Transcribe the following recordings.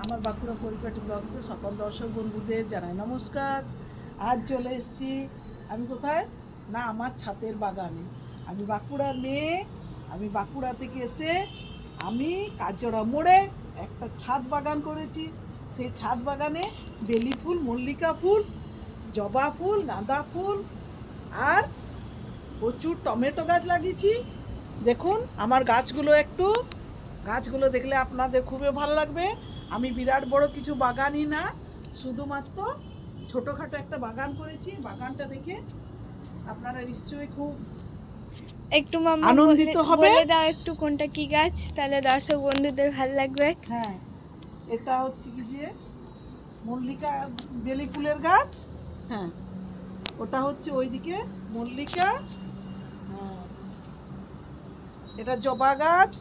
আমার বাঁকুড়া পরিপাটি ব্লগসে সকল দর্শক বন্ধুদের জানাই নমস্কার। আজ চলে এসেছি আমি কোথায় না, আমার ছাদের বাগানে। আমি বাঁকুড়ার মেয়ে, আমি বাঁকুড়া থেকে এসে আমি কাজরা মোড়ে একটা ছাদ বাগান করেছি। সেই ছাদ বাগানে বেলি ফুল, মল্লিকা ফুল, জবা ফুল, গাঁদা ফুল আর প্রচুর টমেটো গাছ লাগিয়েছি। দেখুন আমার গাছগুলো দেখলে আপনাদের খুবই ভালো লাগবে। আমি বিরাট বড় কিছু বাগানই না, শুধুমাত্র ছোটোখাটো একটা বাগান করেছি। বাগানটা দেখে আপনারা নিশ্চয়ই খুব একটু মাম্মা আনন্দিত হবে। বলে দাও একটু কোনটা কি গাছ, তাহলে দর্শক বন্ধুদের ভালো লাগবে। হ্যাঁ, এটা হচ্ছে কি যে মল্লিকা বেলি ফুলের গাছ। হ্যাঁ, ওটা হচ্ছে ওইদিকে মল্লিকা। হ্যাঁ, এটা জবা গাছ,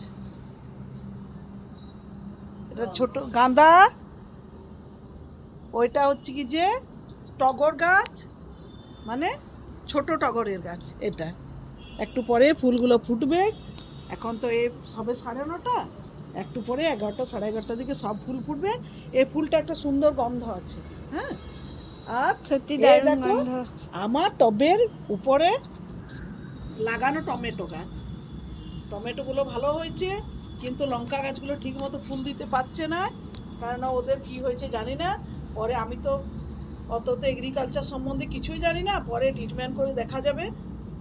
এটা ছোট গাঁদা, ওইটা হচ্ছে কি যে টগর গাছ, মানে ছোট টগরের গাছ। এটা একটু পরে ফুলগুলো ফুটবে। এখন তো এই সবে 9:30, একটু পরে 11টা 11:30 দিকে সব ফুল ফুটবে। এই ফুলটা একটা সুন্দর গন্ধ আছে। হ্যাঁ, আর সত্যি এই দারুণ দেখো গন্ধ। আমার টবের উপরে লাগানো টমেটো গাছ। টমেটোগুলো ভালো হয়েছে, কিন্তু লঙ্কা গাছগুলো ঠিক মতো ফুল দিতে পারছে না, কারণ ওদের কি হয়েছে জানি না। পরে আমি তো অত তো এগ্রিকালচার সম্বন্ধে কিছুই জানি না, পরে ট্রিটমেন্ট করে দেখা যাবে,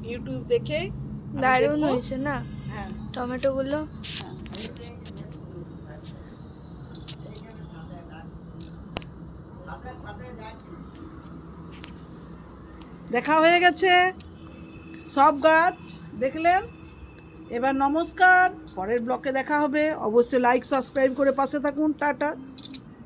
ইউটিউব দেখেই আমি দারুণ দেখবো। হয়েছে না হ্যাঁ, টমেটো গুলো। হ্যাঁ। দেখা হয়ে গেছে সব গাছ দেখলেন। এবার নমস্কার, পরের ব্লকে দেখা হবে। অবশ্যই লাইক সাবস্ক্রাইব করে পাশে থাকুন। টাটা।